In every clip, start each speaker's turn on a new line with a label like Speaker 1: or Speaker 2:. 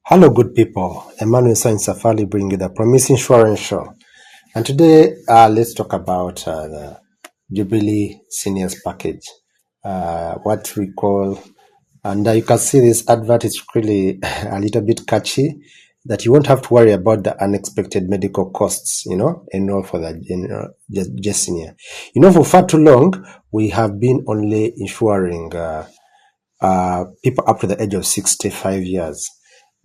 Speaker 1: Hello, good people. Emmanuel Sainz Safari bringing you the Promise Insurance Show. And today, let's talk about the Jubilee Seniors Package, what we call, and you can see this advert is really a little bit catchy, that you won't have to worry about the unexpected medical costs, enroll for the just senior. For far too long, we have been only insuring people up to the age of 65 years.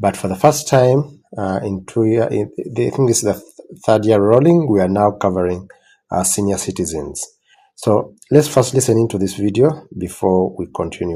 Speaker 1: But for the first time in 2 years, I think this is the third year rolling, we are now covering senior citizens. So let's first listen into this video before we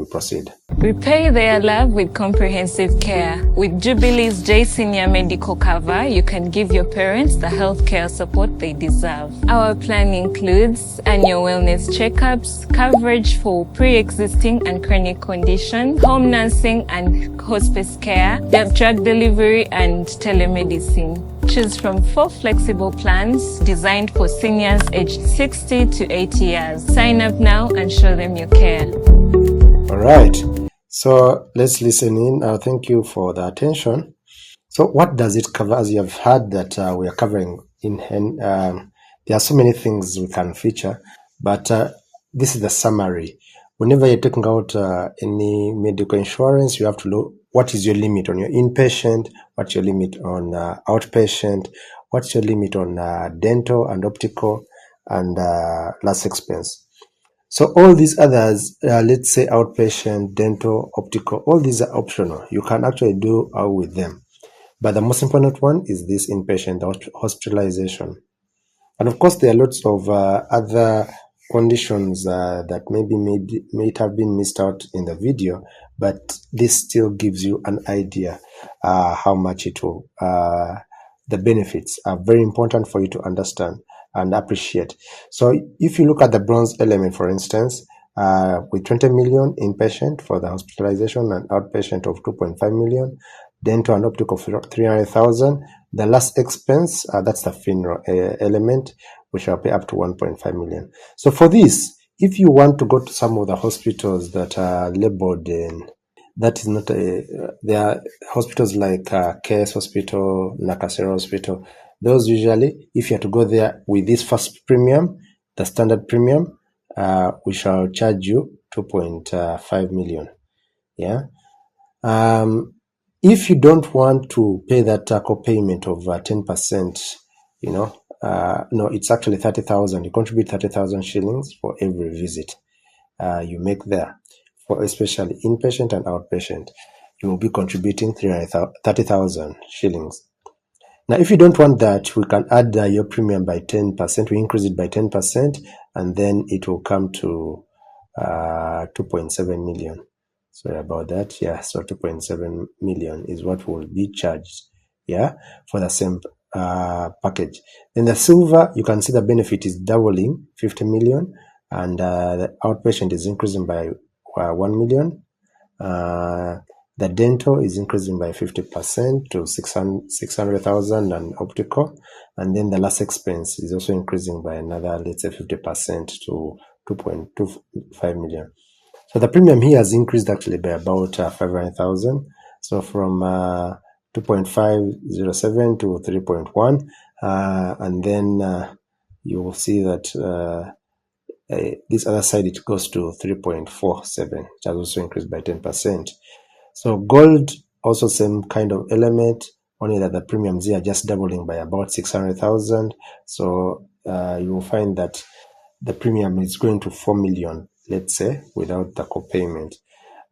Speaker 1: proceed.
Speaker 2: Repay their love with comprehensive care. With Jubilee's J Senior Medical Cover, you can give your parents the healthcare support they deserve. Our plan includes annual wellness checkups, coverage for pre-existing and chronic conditions, home nursing and hospice care, drug delivery and telemedicine. Choose from 4 flexible plans designed for seniors aged 60 to 80 years. Sign up now and show them your care.
Speaker 1: All right. So let's listen in. Thank you for the attention. So what does it cover? As you have heard that we are covering there are so many things we can feature, but this is the summary. Whenever you're taking out any medical insurance, you have to look what is your limit on your inpatient, what's your limit on outpatient, what's your limit on dental and optical, and last expense. So all these others, let's say outpatient, dental, optical, all these are optional. You can actually do with them. But the most important one is this inpatient, hospitalization. And of course, there are lots of other conditions that maybe may have been missed out in the video, but this still gives you an idea how much it will, the benefits are very important for you to understand and appreciate. So if you look at the bronze element, for instance, with 20 million inpatient for the hospitalization and outpatient of 2.5 million, dental and optical for 300,000, the last expense, that's the funeral element, which will pay up to 1.5 million. So for this, if you want to go to some of the hospitals that are labeled in, that is not there are hospitals like KS Hospital, Nakasero Hospital. Those usually, if you have to go there with this first premium, the standard premium, we shall charge you 2.5 million. Yeah. If you don't want to pay that co-payment of 10%, no, it's actually 30,000. You contribute 30,000 shillings for every visit you make there. For especially inpatient and outpatient, you will be contributing 30,000 shillings. Now, if you don't want that, we can add your premium by 10%. We increase it by 10%, and then it will come to 2.7 million. Sorry about that. Yeah, so 2.7 million is what will be charged, yeah, for the same package. In the silver, you can see the benefit is doubling, 50 million, and the outpatient is increasing by 1 million. The dental is increasing by 50% to 600,000 and optical. And then the last expense is also increasing by another, let's say 50% to 2.25 million. So the premium here has increased actually by about 500,000. So from 2.507 to 3.1. And then you will see that this other side, it goes to 3.47, which has also increased by 10%. So gold, also same kind of element, only that the premiums here are just doubling by about 600,000. So you will find that the premium is going to 4 million, let's say, without the co-payment.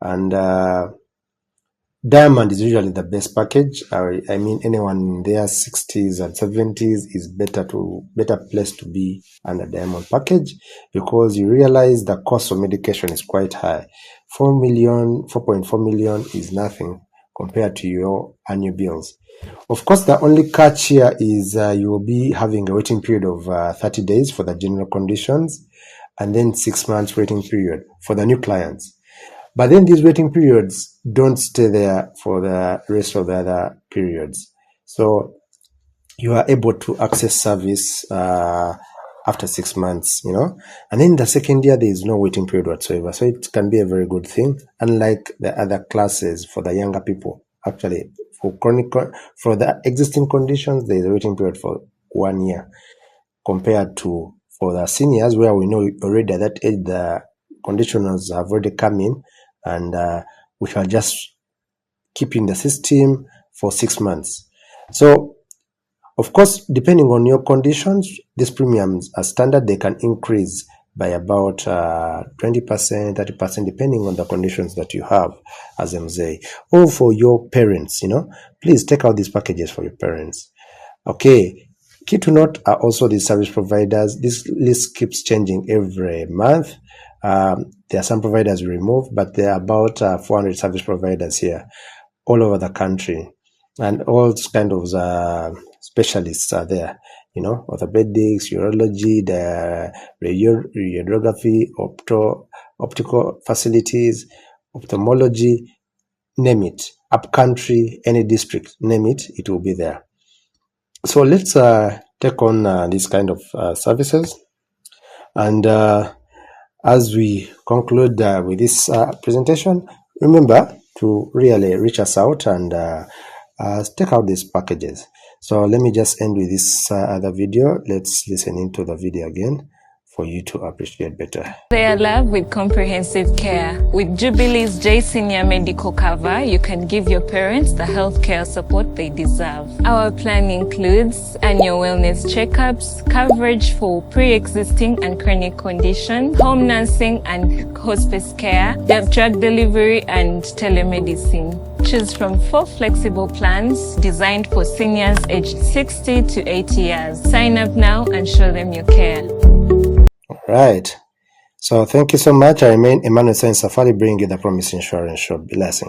Speaker 1: And diamond is usually the best package. I mean, anyone in their 60s and 70s is better place to be under diamond package, because you realize the cost of medication is quite high. 4.4 million is nothing compared to your annual bills. Of course, the only catch here is you will be having a waiting period of 30 days for the general conditions, and then 6 months waiting period for the new clients. But then these waiting periods don't stay there for the rest of the other periods. So you are able to access service after 6 months, And then the second year, there is no waiting period whatsoever. So it can be a very good thing, unlike the other classes for the younger people actually for for the existing conditions, there is a waiting period for 1 year, compared to for the seniors, where we know already at that age the conditionals have already come in, and we shall just keep in the system for 6 months. So of course, depending on your conditions, these premiums are standard. They can increase by about 20%, 30%, depending on the conditions that you have as MZA. Or for your parents, please take out these packages for your parents. Okay, key to note are also the service providers. This list keeps changing every month. There are some providers we remove, but there are about 400 service providers here all over the country, and all kind of specialists are there, orthopedics, urology, the radiography, optical facilities, ophthalmology, name it, upcountry, any district, name it, it will be there. So let's take on these kind of services. And as we conclude with this presentation, remember to really reach us out and take out these packages. So let me just end with this other video. Let's listen into the video again for you to appreciate better.
Speaker 2: They are loved with comprehensive care. With Jubilee's J Senior Medical Cover, you can give your parents the health care support they deserve. Our plan includes annual wellness checkups, coverage for pre-existing and chronic conditions, home nursing and hospice care, drug delivery and telemedicine. Choose from 4 flexible plans designed for seniors aged 60 to 80 years. Sign up now and show them your care.
Speaker 1: Right. So thank you so much. I remain Emmanuel Science Safari, bringing you the Promise Insurance Show. Blessings.